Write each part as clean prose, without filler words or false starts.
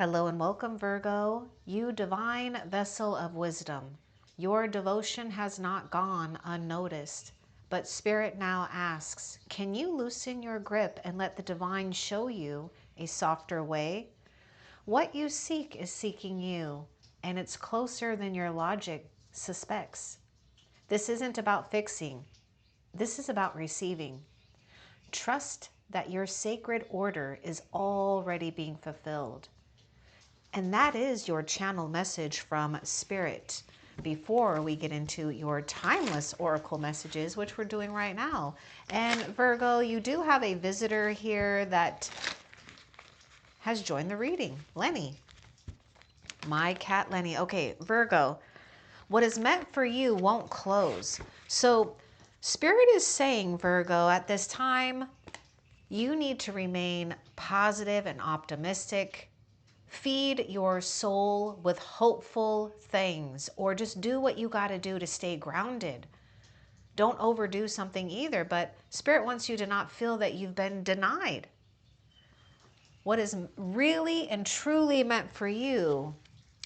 Hello and welcome, Virgo, you divine vessel of wisdom. Your devotion has not gone unnoticed, but Spirit now asks, can you loosen your grip and let the divine show you a softer way? What you seek is seeking you, and it's closer than your logic suspects. This isn't about fixing. This is about receiving. Trust that your sacred order is already being fulfilled. And that is your channel message from Spirit before we get into your timeless oracle messages, which we're doing right now. And Virgo, you do have a visitor here that has joined the reading. Lenny. My cat Lenny. Okay, Virgo, what is meant for you won't close. So Spirit is saying, Virgo, at this time, you need to remain positive and optimistic. Feed your soul with hopeful things, or just do what you got to do to stay grounded. Don't overdo something either, but Spirit wants you to not feel that you've been denied. What is really and truly meant for you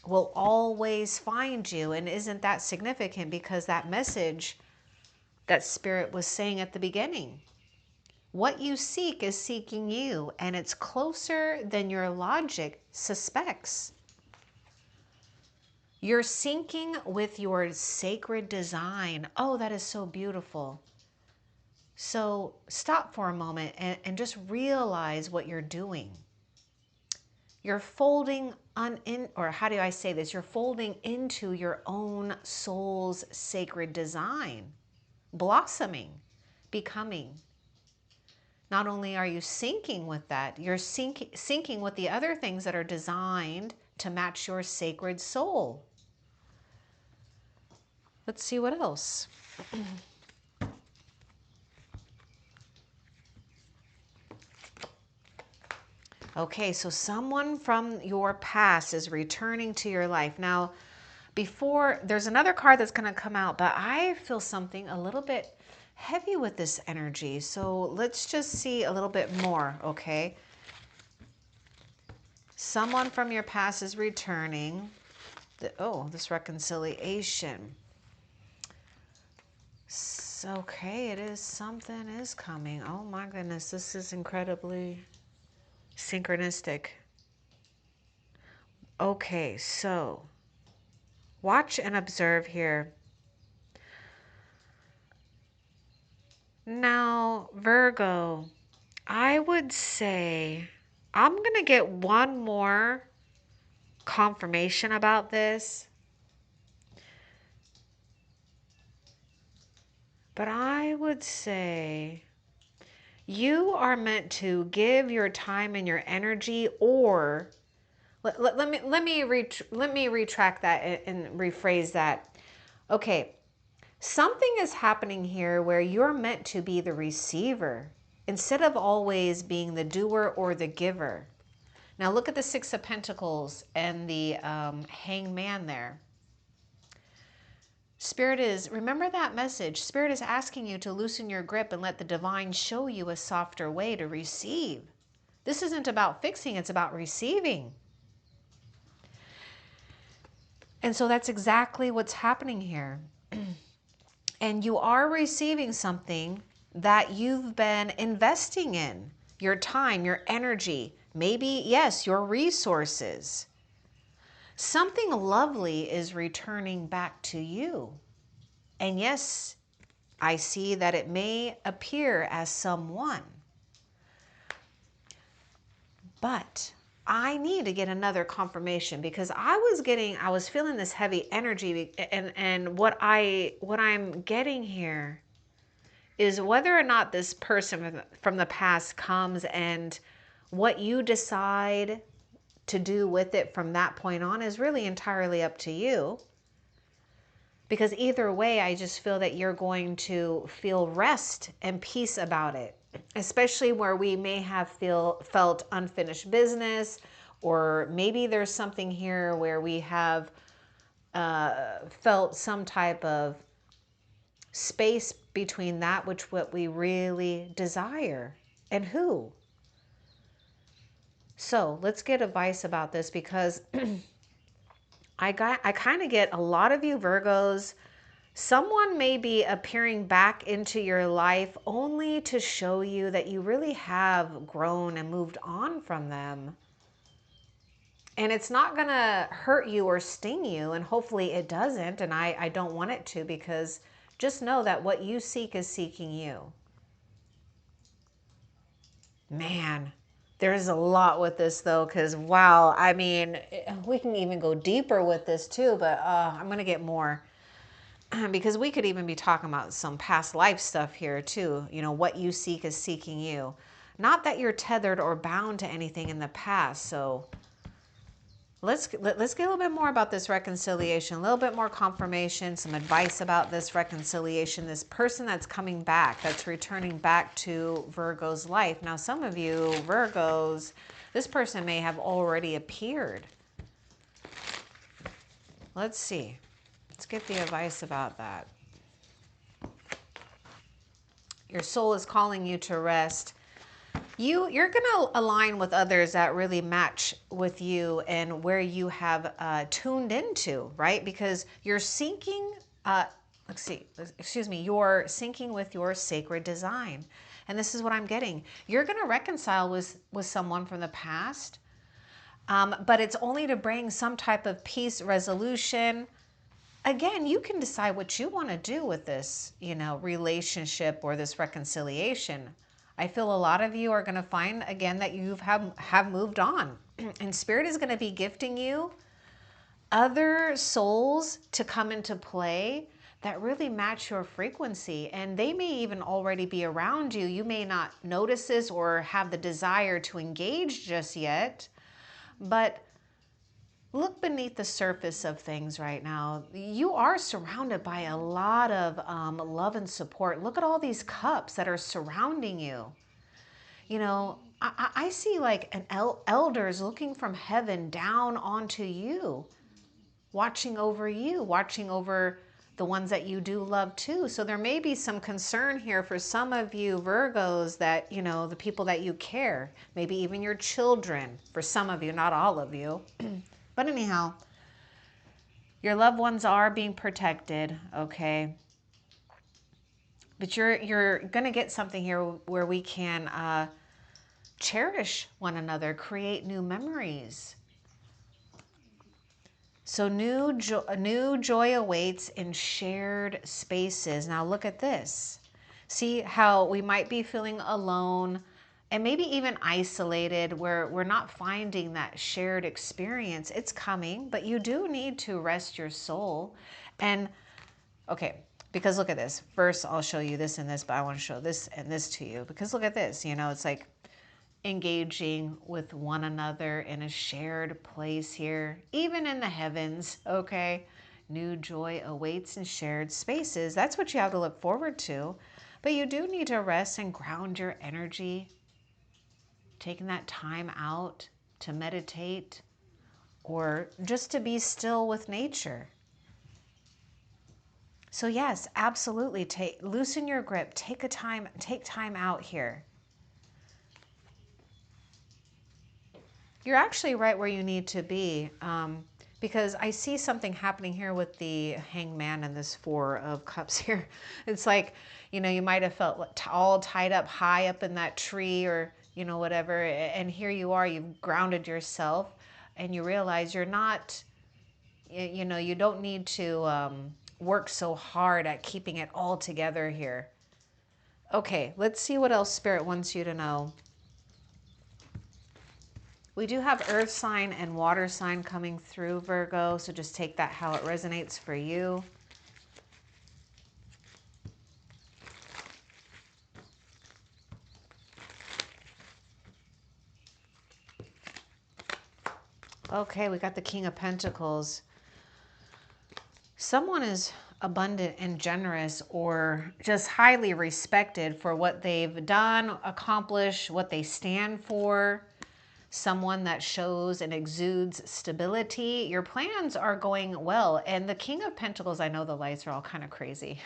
will always find you. And isn't that significant? Because that message that Spirit was saying at the beginning, what you seek is seeking you, and it's closer than your logic suspects. You're syncing with your sacred design. Oh, that is so beautiful. So stop for a moment and just realize what you're doing. You're folding or how do I say this? You're folding into your own soul's sacred design, blossoming, becoming. Not only are you syncing with that, you're syncing with the other things that are designed to match your sacred soul. Let's see what else. Okay, so someone from your past is returning to your life. Now, before, there's another card that's going to come out, but I feel something a little bit heavy with this energy. So let's just see a little bit more, okay? Someone from your past is returning. This reconciliation. Okay, it is, something is coming. Oh my goodness, this is incredibly synchronistic. Okay, so watch and observe here. Now, Virgo, I would say I'm going to get one more confirmation about this. But I would say you are meant to give your time and your energy, or let me retract that and rephrase that. Okay, something is happening here where you're meant to be the receiver instead of always being the doer or the giver. Now look at the Six of Pentacles and the Hanged Man there. Spirit is, remember that message. Spirit is asking you to loosen your grip and let the divine show you a softer way to receive. This isn't about fixing, it's about receiving. And so that's exactly what's happening here. And you are receiving something that you've been investing in. Your time, your energy, maybe, yes, your resources. Something lovely is returning back to you. And yes, I see that it may appear as someone. But I need to get another confirmation, because I was feeling this heavy energy, and what I'm getting here is whether or not this person from the past comes, and what you decide to do with it from that point on is really entirely up to you. Because either way, I just feel that you're going to feel rest and peace about it, especially where we may have felt unfinished business, or maybe there's something here where we have felt some type of space between that which what we really desire and who. So let's get advice about this, because I kind of get a lot of you Virgos. Someone may be appearing back into your life only to show you that you really have grown and moved on from them. And it's not going to hurt you or sting you. And hopefully it doesn't. And I don't want it to, because just know that what you seek is seeking you. Man, there's a lot with this though, because wow, I mean, we can even go deeper with this too, but I'm going to get more. Because we could even be talking about some past life stuff here too. You know, what you seek is seeking you. Not that you're tethered or bound to anything in the past. So let's get a little bit more about this reconciliation, a little bit more confirmation, some advice about this reconciliation, this person that's coming back, that's returning back to Virgo's life. Now, some of you Virgos, this person may have already appeared. Let's see. Let's get the advice about that. Your soul is calling you to rest. You're going to align with others that really match with you and where you have tuned into, right? Because you're syncing, you're syncing with your sacred design. And this is what I'm getting. You're going to reconcile with someone from the past, but it's only to bring some type of peace, resolution. Again, you can decide what you want to do with this, relationship or this reconciliation. I feel a lot of you are going to find, again, that you have moved on. And Spirit is going to be gifting you other souls to come into play that really match your frequency. And they may even already be around you. You may not notice this or have the desire to engage just yet. But look beneath the surface of things right now. You are surrounded by a lot of love and support. Look at all these cups that are surrounding you. I see like elders looking from heaven down onto you, watching over the ones that you do love too. So there may be some concern here for some of you Virgos that, the people that you care, maybe even your children, for some of you, not all of you. But anyhow, your loved ones are being protected, okay? But you're going to get something here where we can cherish one another, create new memories. So new joy awaits in shared spaces. Now look at this. See how we might be feeling alone and maybe even isolated, where we're not finding that shared experience. It's coming, but you do need to rest your soul. And okay, because look at this. First, I'll show you this and this, but I want to show this and this to you, because look at this. It's like engaging with one another in a shared place here, even in the heavens, okay? New joy awaits in shared spaces. That's what you have to look forward to. But you do need to rest and ground your energy, taking that time out to meditate or just to be still with nature. So yes, absolutely, loosen your grip, take time out here. You're actually right where you need to be, because I see something happening here with the hangman and this Four of Cups here. It's like, you might have felt all tied up high up in that tree or, whatever. And here you are, you've grounded yourself and you realize you're not, you don't need to work so hard at keeping it all together here. Okay, let's see what else Spirit wants you to know. We do have earth sign and water sign coming through, Virgo, so just take that how it resonates for you. Okay, we got the King of Pentacles. Someone is abundant and generous, or just highly respected for what they've done, accomplished, what they stand for. Someone that shows and exudes stability. Your plans are going well. And the King of Pentacles, I know the lights are all kind of crazy.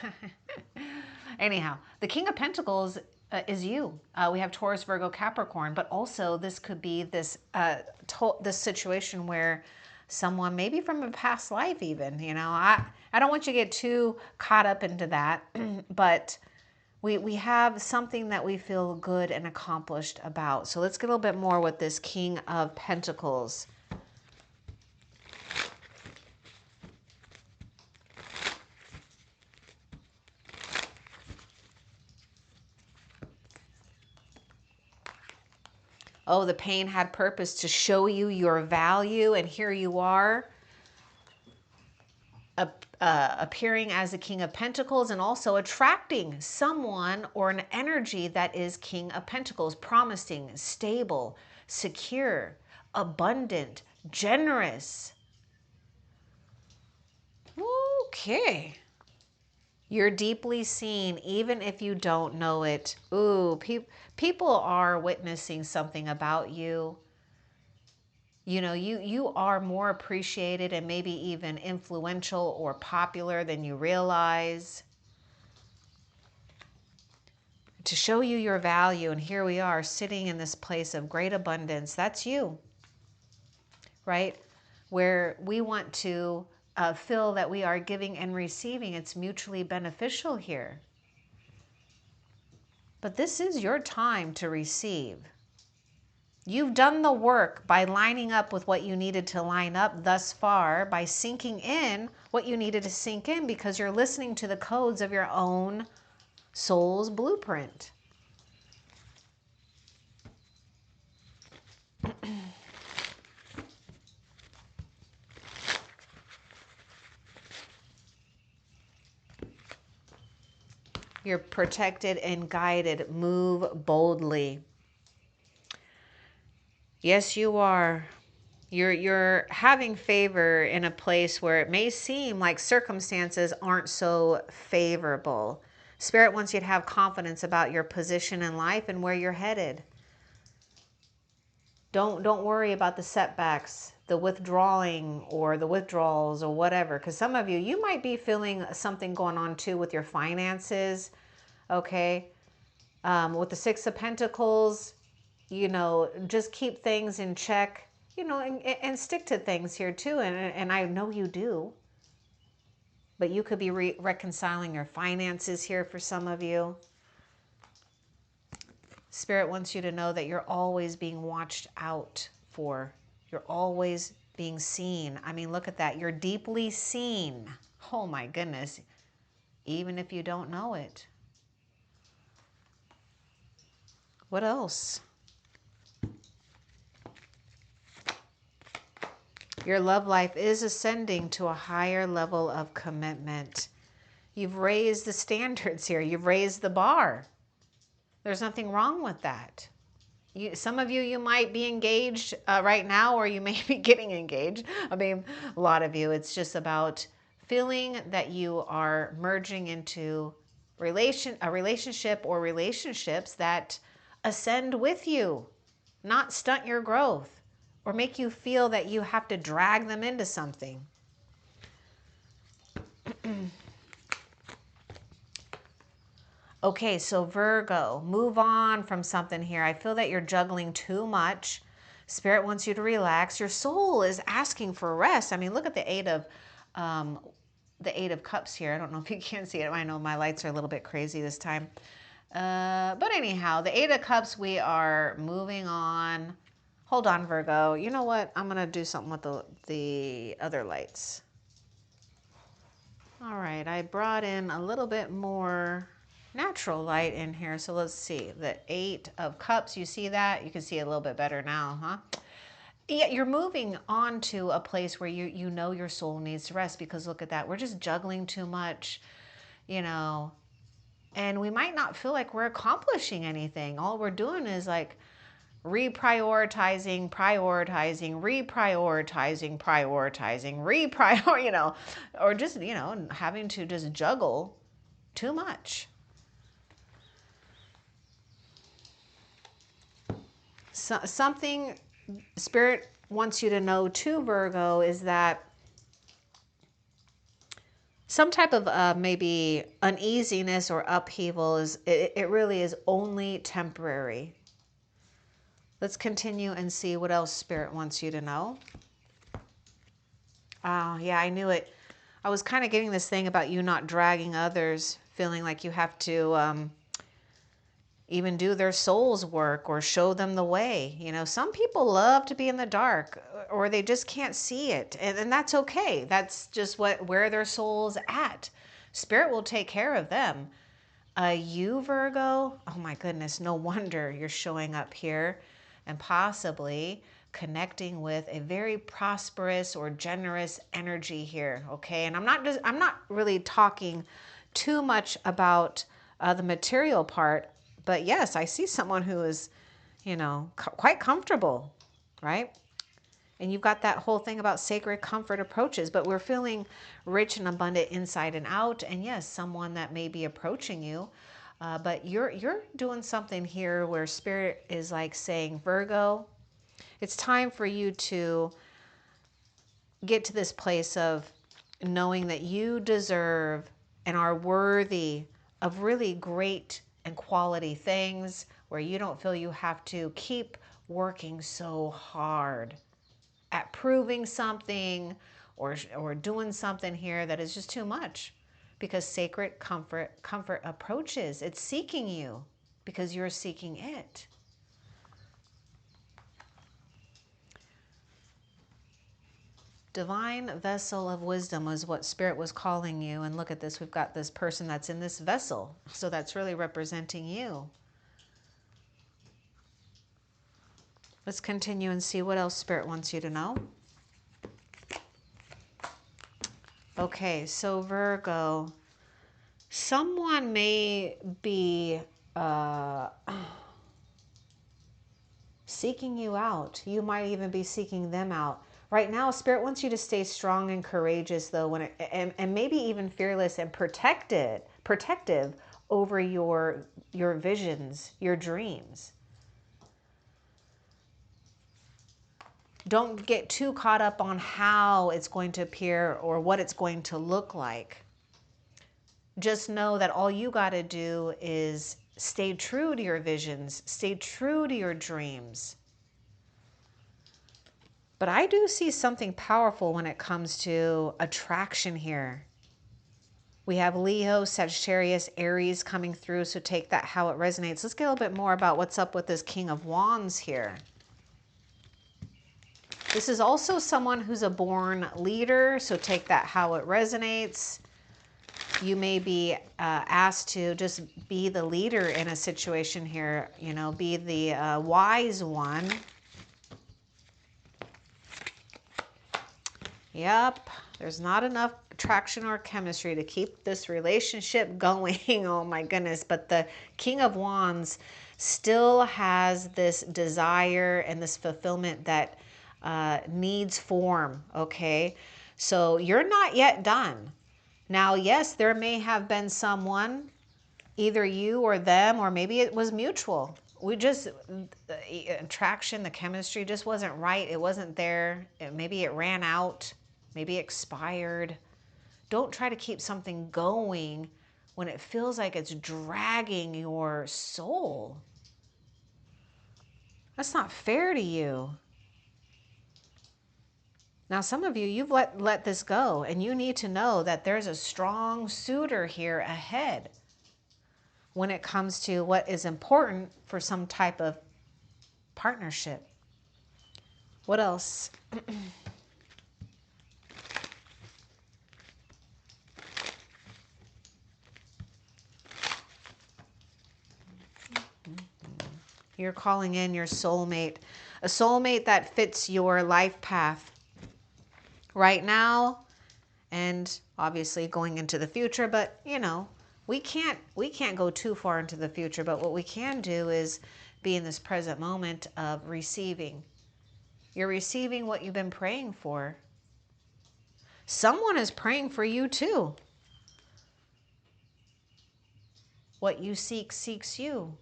Anyhow, the King of Pentacles is you. We have Taurus, Virgo, Capricorn, but also this could be this this situation where someone, maybe from a past life even, you know, I don't want you to get too caught up into that, but we have something that we feel good and accomplished about. So let's get a little bit more with this King of Pentacles. Oh, the pain had purpose to show you your value, and here you are appearing as the King of Pentacles and also attracting someone or an energy that is King of Pentacles, promising, stable, secure, abundant, generous. Okay. You're deeply seen, even if you don't know it. Ooh, people are witnessing something about you. You know, you are more appreciated and maybe even influential or popular than you realize. To show you your value, and here we are sitting in this place of great abundance. That's you, right? Where we want to feel that we are giving and receiving. It's mutually beneficial here. But this is your time to receive. You've done the work by lining up with what you needed to line up thus far, by sinking in what you needed to sink in, because you're listening to the codes of your own soul's blueprint. You're protected and guided. Move boldly. Yes, you are. You're having favor in a place where it may seem like circumstances aren't so favorable. Spirit wants you to have confidence about your position in life and where you're headed. Don't worry about the setbacks, the withdrawing or the withdrawals or whatever. Because some of you might be feeling something going on too with your finances. Okay. With the Six of Pentacles, you know, just keep things in check, you know, and stick to things here too. And I know you do. But you could be reconciling your finances here for some of you. Spirit wants you to know that you're always being watched out for. You're always being seen. I mean, look at that. You're deeply seen. Oh my goodness. Even if you don't know it. What else? Your love life is ascending to a higher level of commitment. You've raised the standards here. You've raised the bar. There's nothing wrong with that. Some of you might be engaged right now, or you may be getting engaged. I mean, a lot of you, it's just about feeling that you are merging into a relationship or relationships that ascend with you, not stunt your growth or make you feel that you have to drag them into something. Okay, so Virgo, move on from something here. I feel that you're juggling too much. Spirit wants you to relax. Your soul is asking for rest. I mean, look at the Eight of Cups here. I don't know if you can see it. I know my lights are a little bit crazy this time. But anyhow, the Eight of Cups, we are moving on. Hold on, Virgo. You know what? I'm going to do something with the other lights. All right, I brought in a little bit more natural light in here. So let's see, the Eight of Cups, you see that? You can see it a little bit better now, huh? Yeah, you're moving on to a place where you know your soul needs to rest, because look at that. We're just juggling too much, you know, and we might not feel like we're accomplishing anything. All we're doing is like reprioritizing, you know, or just, you know, having to just juggle too much. So, something Spirit wants you to know too, Virgo, is that some type of maybe uneasiness or upheaval it really is only temporary. Let's continue and see what else Spirit wants you to know. Oh, yeah, I knew it. I was kind of getting this thing about you not dragging others, feeling like you have to even do their soul's work or show them the way. You know, some people love to be in the dark or they just can't see it. And that's okay. That's just where their soul's at. Spirit will take care of them. You, Virgo, oh my goodness, no wonder you're showing up here and possibly connecting with a very prosperous or generous energy here, okay? And I'm not really talking too much about the material part, but yes, I see someone who is, you know, quite comfortable, right? And you've got that whole thing about sacred comfort approaches, but we're feeling rich and abundant inside and out. And yes, someone that may be approaching you, but you're doing something here where Spirit is like saying, Virgo, it's time for you to get to this place of knowing that you deserve and are worthy of really great and quality things where you don't feel you have to keep working so hard at proving something or doing something here that is just too much, because sacred comfort approaches. It's seeking you because you're seeking it. Divine vessel of wisdom is what Spirit was calling you. And look at this, we've got this person that's in this vessel, so that's really representing you. Let's continue and see what else Spirit wants you to know. Okay, so Virgo, someone may be seeking you out. You might even be seeking them out. Right now, Spirit wants you to stay strong and courageous, though, and maybe even fearless and protective over your visions, your dreams. Don't get too caught up on how it's going to appear or what it's going to look like. Just know that all you got to do is stay true to your visions, stay true to your dreams. But I do see something powerful when it comes to attraction here. We have Leo, Sagittarius, Aries coming through, so take that how it resonates. Let's get a little bit more about what's up with this King of Wands here. This is also someone who's a born leader, so take that how it resonates. You may be asked to just be the leader in a situation here, you know, be the wise one. Yep, there's not enough attraction or chemistry to keep this relationship going. Oh my goodness. But the King of Wands still has this desire and this fulfillment that needs form, okay? So you're not yet done. Now, yes, there may have been someone, either you or them, or maybe it was mutual. The attraction, the chemistry just wasn't right. It wasn't there. Maybe it ran out. Maybe expired. Don't try to keep something going when it feels like it's dragging your soul. That's not fair to you. Now, some of you, you've let this go, and you need to know that there's a strong suitor here ahead when it comes to what is important for some type of partnership. What else? You're calling in your soulmate, a soulmate that fits your life path right now and obviously going into the future. But you know, we can't go too far into the future, but what we can do is be in this present moment of receiving. You're receiving what you've been praying for. Someone is praying for you too. What you seek seeks you.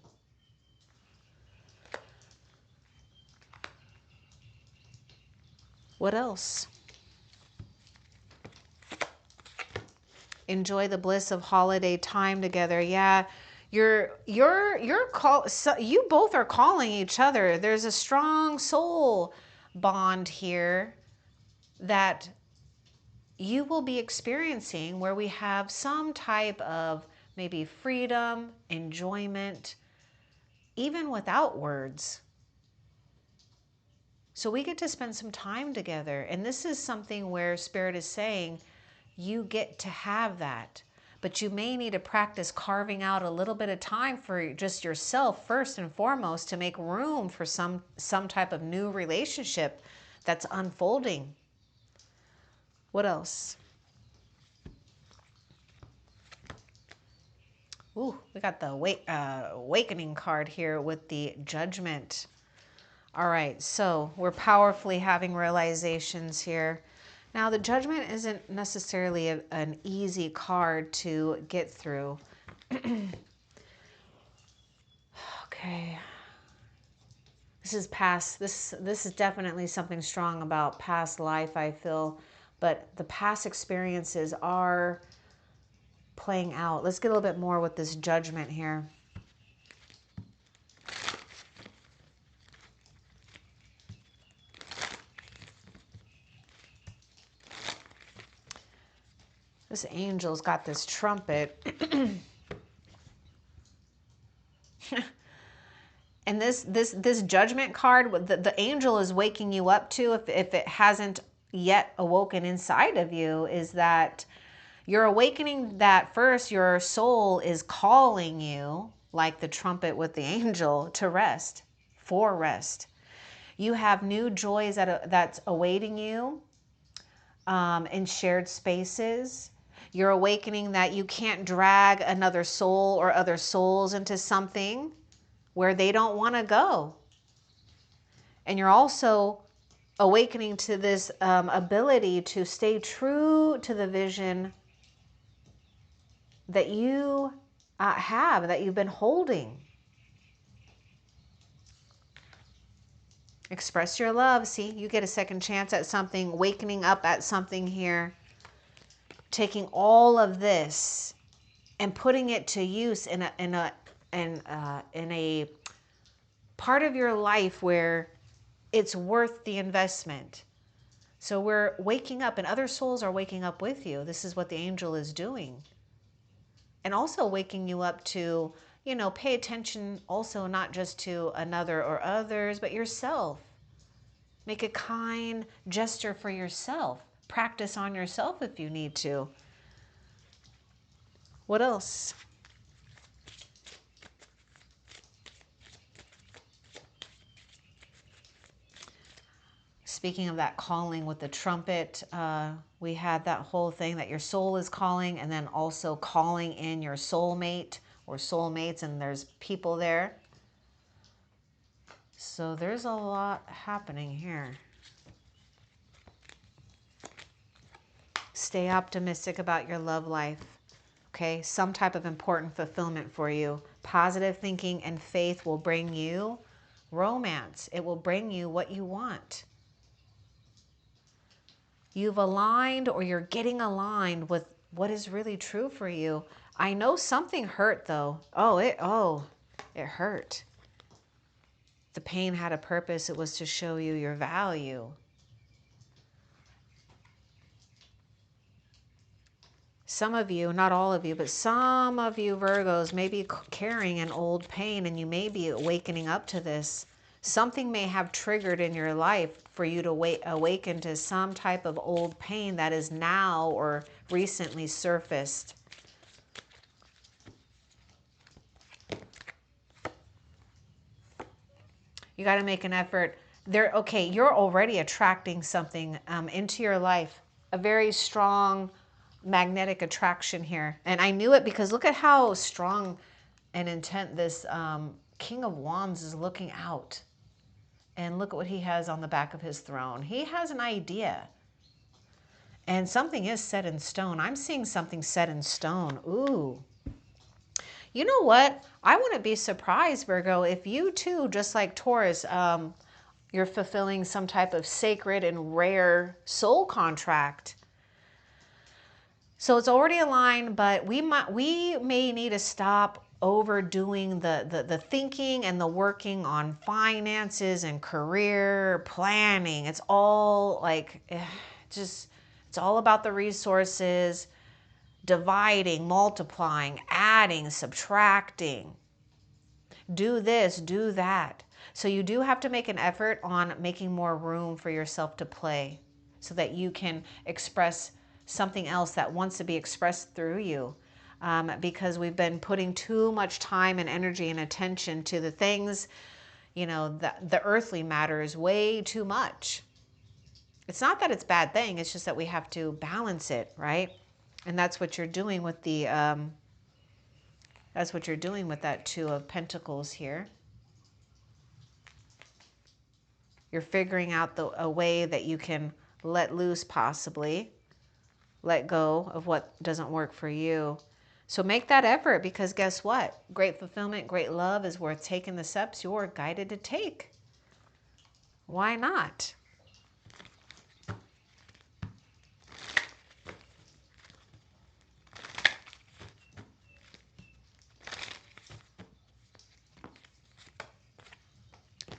What else? Enjoy the bliss of holiday time together. Yeah, so you both are calling each other. There's a strong soul bond here that you will be experiencing, where we have some type of maybe freedom, enjoyment, even without words. So we get to spend some time together. And this is something where Spirit is saying, you get to have that. But you may need to practice carving out a little bit of time for just yourself first and foremost, to make room for some type of new relationship that's unfolding. What else? Ooh, we got the awakening card here with the Judgment. All right, so we're powerfully having realizations here. Now, the Judgment isn't necessarily an easy card to get through. Okay. This is past, this is definitely something strong about past life, I feel. But the past experiences are playing out. Let's get a little bit more with this Judgment here. This angel's got this trumpet. And this Judgment card, the angel is waking you up to, if it hasn't yet awoken inside of you, is that you're awakening that first your soul is calling you, like the trumpet with the angel, to rest, for rest. You have new joys that's awaiting you in shared spaces. You're awakening that you can't drag another soul or other souls into something where they don't want to go. And you're also awakening to this ability to stay true to the vision that you have, that you've been holding. Express your love. See, you get a second chance at something, wakening up at something here, taking all of this and putting it to use in a part of your life where it's worth the investment. So we're waking up, and other souls are waking up with you. This is what the angel is doing. And also waking you up to, pay attention also not just to another or others, but yourself. Make a kind gesture for yourself. Practice on yourself if you need to. What else? Speaking of that calling with the trumpet, we had that whole thing that your soul is calling, and then also calling in your soulmate or soulmates, and there's people there. So there's a lot happening here. Stay optimistic about your love life. Okay, some type of important fulfillment for you. Positive thinking and faith will bring you romance. It will bring you what you want. You've aligned, or you're getting aligned with what is really true for you. I know something hurt though. It hurt. The pain had a purpose. It was to show you your value. Some of you, not all of you, but some of you Virgos may be carrying an old pain, and you may be awakening up to this. Something may have triggered in your life for you to awaken to some type of old pain that is now or recently surfaced. You got to make an effort. Okay, you're already attracting something into your life, a very strong magnetic attraction here. And I knew it because look at how strong and intent this King of Wands is looking out. And look at what he has on the back of his throne. He has an idea. And something is set in stone. I'm seeing something set in stone. Ooh. You know what? I wouldn't be surprised, Virgo, if you too, just like Taurus, you're fulfilling some type of sacred and rare soul contract. So it's already aligned, but we may need to stop overdoing the thinking and the working on finances and career planning. It's all like just it's all about the resources, dividing, multiplying, adding, subtracting. Do this, do that. So you do have to make an effort on making more room for yourself to play so that you can express something else that wants to be expressed through you. Because we've been putting too much time and energy and attention to the things, the earthly matters way too much. It's not that it's a bad thing. It's just that we have to balance it, right? And that's what you're doing with that's what you're doing with that Two of Pentacles here. You're figuring out a way that you can let loose, possibly let go of what doesn't work for you. So make that effort, because guess what? Great fulfillment, great love is worth taking the steps you're guided to take. Why not?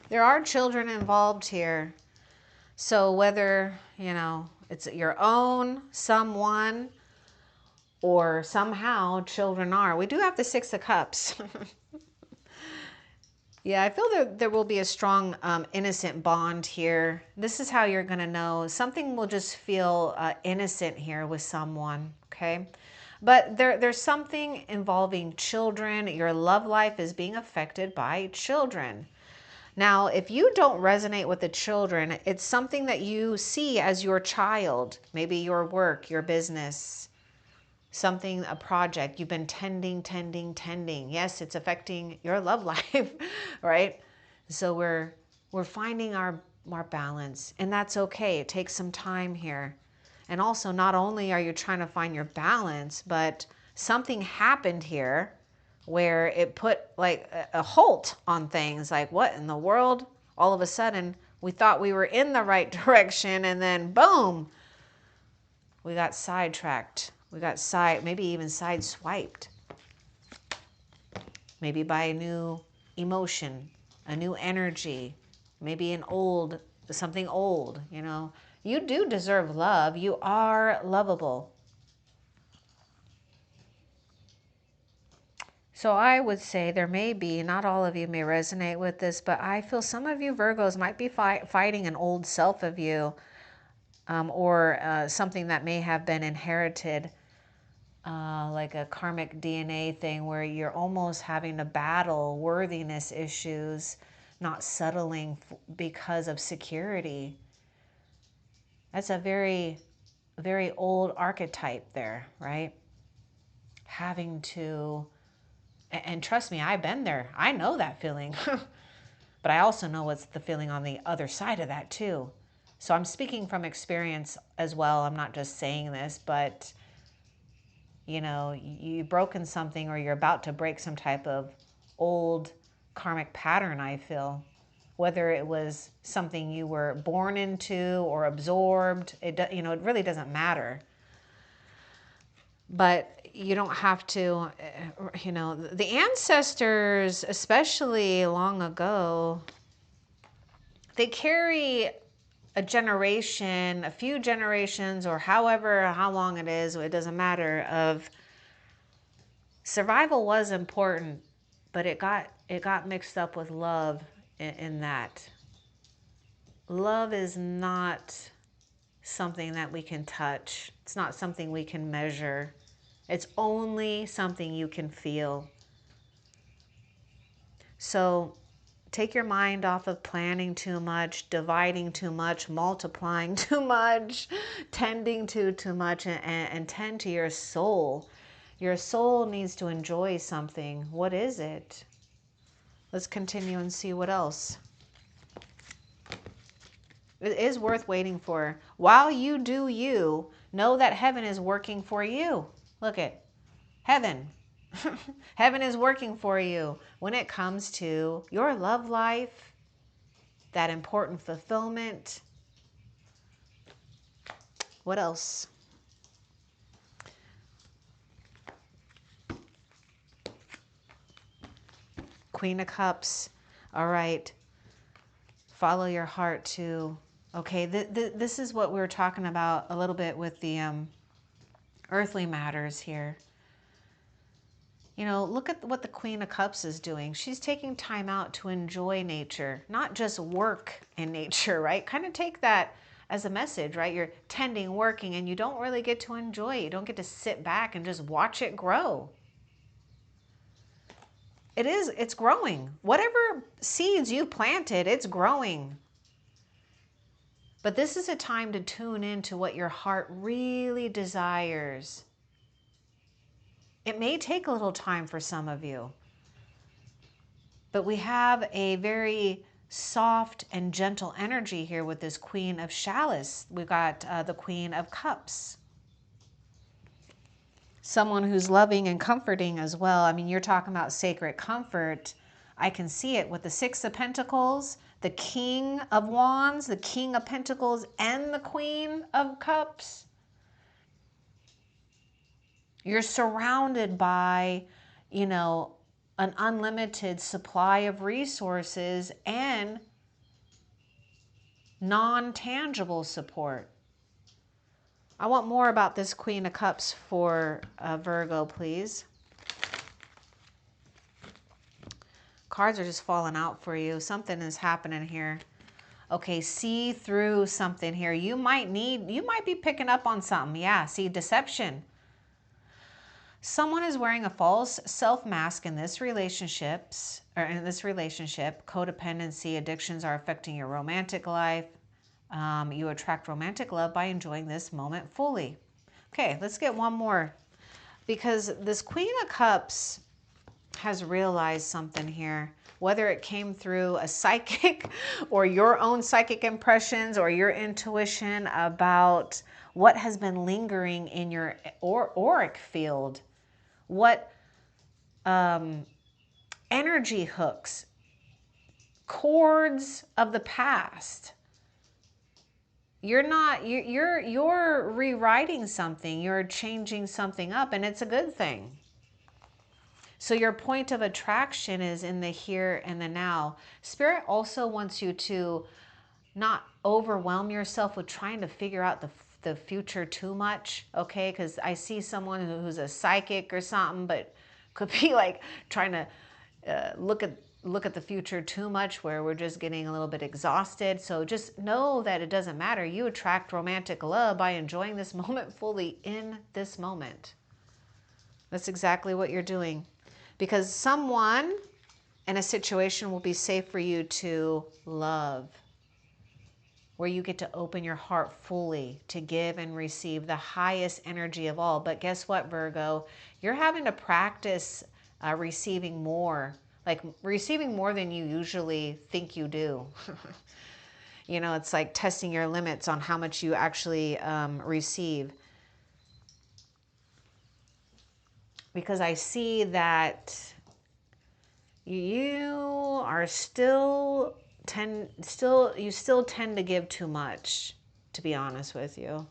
There are children involved here. So whether, it's your own, someone, or somehow children are. We do have the Six of Cups. Yeah, I feel there will be a strong innocent bond here. This is how you're going to know. Something will just feel innocent here with someone, okay? But there's something involving children. Your love life is being affected by children. Now, if you don't resonate with the children, it's something that you see as your child, maybe your work, your business, something, a project you've been tending. Yes, it's affecting your love life, right? So we're finding our balance, and that's okay. It takes some time here. And also, not only are you trying to find your balance, but something happened here where it put like a halt on things. Like, what in the world? All of a sudden, we thought we were in the right direction, and then boom, we got sidetracked. We got maybe even sideswiped. Maybe by a new emotion, a new energy, maybe something old, You do deserve love. You are lovable. So I would say there may be, not all of you may resonate with this, but I feel some of you Virgos might be fighting an old self of you, or something that may have been inherited, like a karmic DNA thing where you're almost having to battle worthiness issues, not settling because of security. That's a very, very old archetype there, right? Having to, and trust me, I've been there. I know that feeling. But I also know what's the feeling on the other side of that too. So I'm speaking from experience as well. I'm not just saying this, but you've broken something, or you're about to break some type of old karmic pattern, I feel. Whether it was something you were born into or absorbed, it really doesn't matter. But you don't have to, the ancestors, especially long ago, they carry a generation, a few generations, or how long it is, it doesn't matter, of survival was important, but it got mixed up with love in that. Love is not something that we can touch. It's not something we can measure. It's only something you can feel. So take your mind off of planning too much, dividing too much, multiplying too much, tending to too much, and tend to your soul. Your soul needs to enjoy something. What is it? Let's continue and see what else. It is worth waiting for. While you do you, know that heaven is working for you. Look at heaven. Heaven is working for you when it comes to your love life, that important fulfillment. What else? Queen of Cups. All right. Follow your heart too. Okay, this is what we were talking about a little bit with the earthly matters here. You know, look at what the Queen of Cups is doing. She's taking time out to enjoy nature, not just work in nature, right? Kind of take that as a message, right? You're tending, working, and you don't really get to enjoy it. You don't get to sit back and just watch it grow. It's growing. Whatever seeds you planted, it's growing. But this is a time to tune into what your heart really desires. It may take a little time for some of you, but we have a very soft and gentle energy here with this Queen of Chalice. We've got the Queen of Cups. Someone who's loving and comforting as well. I mean, you're talking about sacred comfort. I can see it with the Six of Pentacles, the King of Wands, the King of Pentacles, and the Queen of Cups. You're surrounded by, you know, an unlimited supply of resources and non-tangible support. I want more about this Queen of Cups for Virgo, please. Cards are just falling out for you. Something is happening here. Okay, see through something here. You might be picking up on something. Yeah, see, deception. Someone is wearing a false self-mask in this relationship. Codependency, addictions are affecting your romantic life. You attract romantic love by enjoying this moment fully. Okay, let's get one more. Because this Queen of Cups has realized something here. Whether it came through a psychic or your own psychic impressions or your intuition about what has been lingering in your auric field. What energy hooks, cords of the past. You're rewriting something, you're changing something up, and it's a good thing. So your point of attraction is in the here and the now. Spirit also wants you to not overwhelm yourself with trying to figure out the future too much, okay? Because I see someone who's a psychic or something, but could be like trying to look at the future too much, where we're just getting a little bit exhausted. So just know that it doesn't matter. You attract romantic love by enjoying this moment fully in this moment. That's exactly what you're doing. Because someone in a situation will be safe for you to love, where you get to open your heart fully to give and receive the highest energy of all. But guess what, Virgo? You're having to practice receiving more, like receiving more than you usually think you do. You know, it's like testing your limits on how much you actually receive. Because I see that you are still tend to give too much, to be honest with you.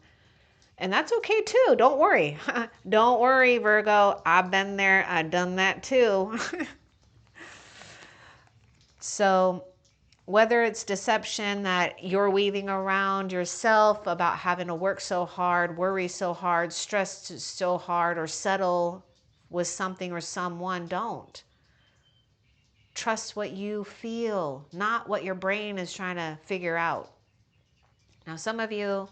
And that's okay too. Don't worry. Don't worry, Virgo. I've been there. I've done that too. So whether it's deception that you're weaving around yourself about having to work so hard, worry so hard, stress so hard, or settle with something or someone, don't. Trust what you feel, not what your brain is trying to figure out. Now, some of you,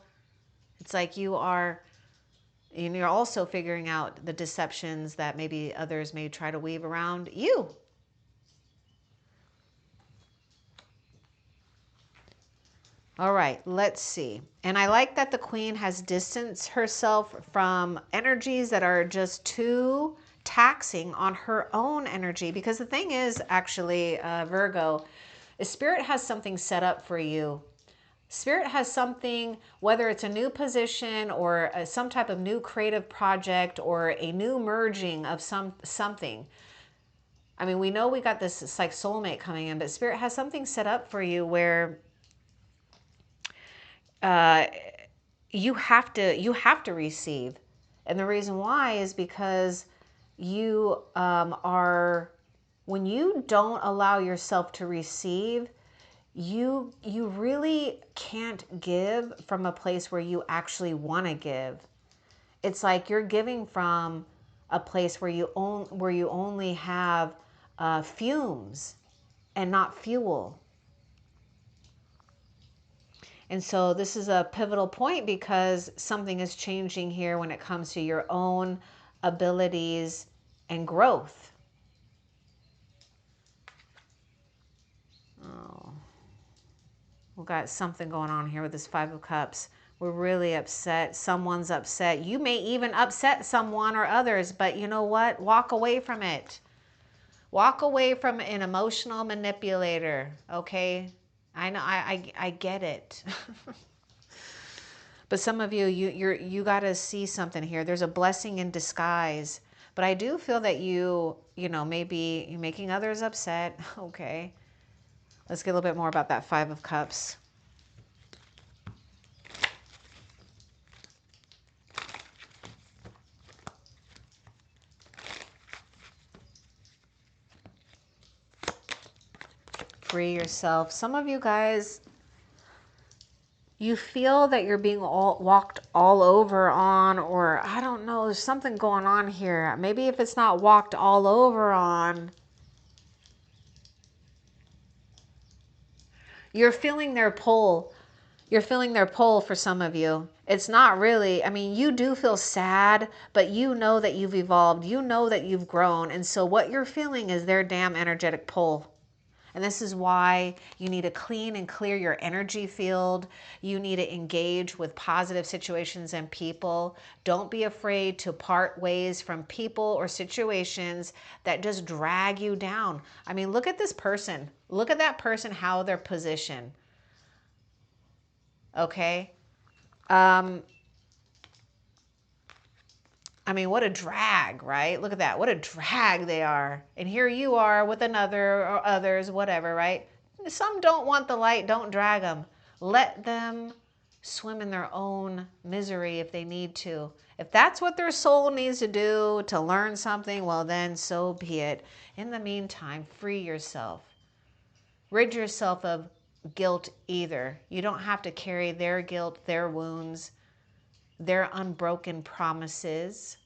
it's like you're also figuring out the deceptions that maybe others may try to weave around you. All right, let's see. And I like that the Queen has distanced herself from energies that are just too taxing on her own energy. Because the thing is, actually, Virgo, Spirit has something set up for you. Spirit has something, whether it's a new position or some type of new creative project or a new merging of something. I mean, we know we got this, it's like soulmate coming in, but Spirit has something set up for you where you have to receive. And the reason why is because you are When you don't allow yourself to receive, you really can't give from a place where you actually want to give. It's like you're giving from a place where you only have fumes and not fuel. And so this is a pivotal point because something is changing here when it comes to your own abilities and growth. Oh, we've got something going on here with this Five of Cups. We're really upset. Someone's upset. You may even upset someone or others, but you know what? Walk away from it. Walk away from an emotional manipulator, okay? I know, I get it. But some of you got to see something here. There's a blessing in disguise. But I do feel that maybe you're making others upset. Okay. Let's get a little bit more about that Five of Cups. Free yourself. Some of you guys, you feel that you're being walked all over on, or I don't know, there's something going on here. Maybe if it's not walked all over on, you're feeling their pull. You're feeling their pull for some of you. It's not really, I mean, you do feel sad, but you know that you've evolved. You know that you've grown. And so what you're feeling is their damn energetic pull. And this is why you need to clean and clear your energy field. You need to engage with positive situations and people. Don't be afraid to part ways from people or situations that just drag you down. I mean, look at this person. Look at that person, how they're positioned. Okay? I mean, what a drag, right? Look at that. What a drag they are. And here you are with another or others, whatever, right? Some don't want the light. Don't drag them. Let them swim in their own misery if they need to. If that's what their soul needs to do to learn something, well, then so be it. In the meantime, free yourself. Rid yourself of guilt either. You don't have to carry their guilt, their wounds, their unbroken promises.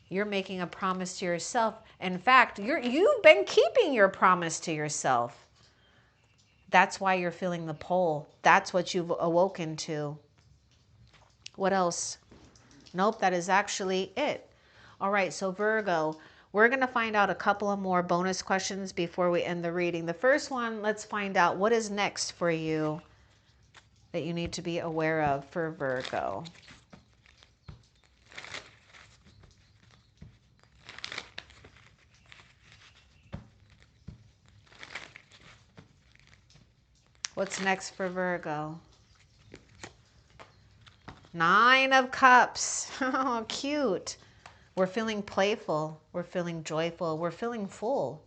You're making a promise to yourself. In fact, you've been keeping your promise to yourself. That's why you're feeling the pull. That's what you've awoken to. What else? Nope, that is actually it. All right, so Virgo, we're going to find out a couple of more bonus questions before we end the reading. The first one, let's find out what is next for you that you need to be aware of for Virgo. What's next for Virgo? Nine of Cups. Oh, cute. We're feeling playful. We're feeling joyful. We're feeling full.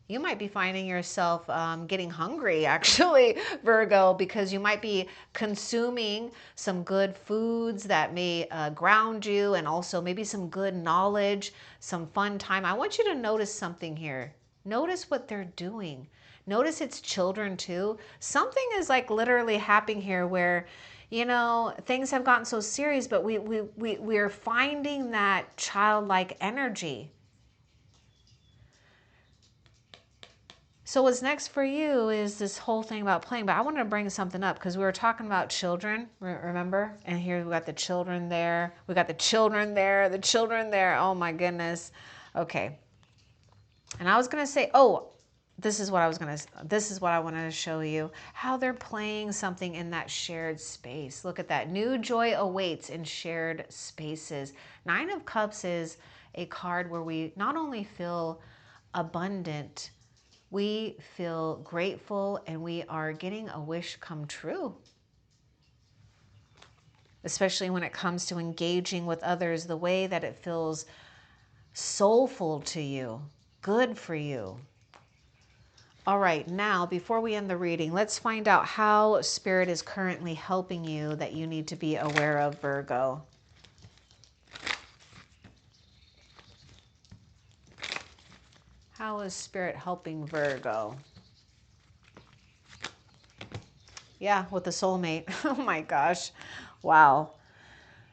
You might be finding yourself getting hungry, actually, Virgo, because you might be consuming some good foods that may ground you, and also maybe some good knowledge, some fun time. I want you to notice something here. Notice what they're doing. Notice it's children too. Something is like literally happening here where, you know, things have gotten so serious, but we're finding that childlike energy. So what's next for you is this whole thing about playing. But I wanted to bring something up because we were talking about children, remember? And here we got the children there. We got the children there, the children there. Oh my goodness. Okay. And I was going to say, this is what I wanted to show you. How they're playing something in that shared space. Look at that. New joy awaits in shared spaces. Nine of Cups is a card where we not only feel abundant, we feel grateful, and we are getting a wish come true. Especially when it comes to engaging with others, the way that it feels soulful to you, good for you. All right, now before we end the reading, let's find out how Spirit is currently helping you that you need to be aware of, Virgo. How is Spirit helping Virgo? Yeah, with the soulmate. Oh my gosh. Wow.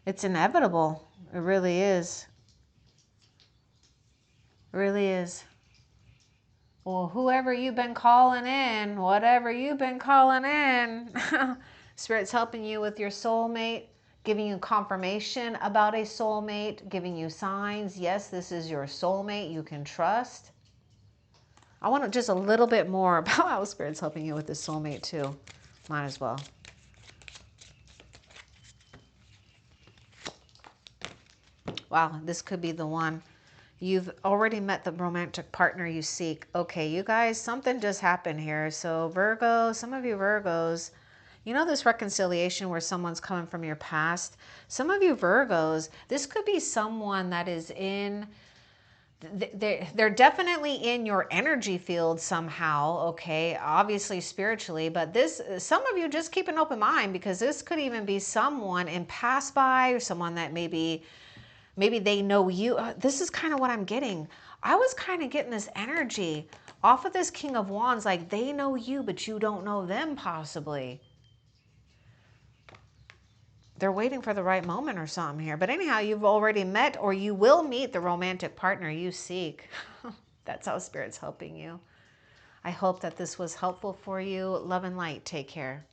It's inevitable. It really is. It really is. Well, whoever you've been calling in, whatever you've been calling in, Spirit's helping you with your soulmate, giving you confirmation about a soulmate, giving you signs. Yes, this is your soulmate you can trust. I want just a little bit more about how Spirit's helping you with this soulmate too. Might as well. Wow, this could be the one. You've already met the romantic partner you seek. Okay, you guys, something just happened here. So Virgo, some of you Virgos, you know this reconciliation where someone's coming from your past? Some of you Virgos, this could be someone that is in, they're definitely in your energy field somehow, okay? Obviously spiritually, but this, some of you just keep an open mind because this could even be someone in past by or someone that maybe they know you. This is kind of what I'm getting. I was kind of getting this energy off of this King of Wands, like they know you, but you don't know them possibly. They're waiting for the right moment or something here. But anyhow, you've already met or you will meet the romantic partner you seek. That's how Spirit's helping you. I hope that this was helpful for you. Love and light. Take care.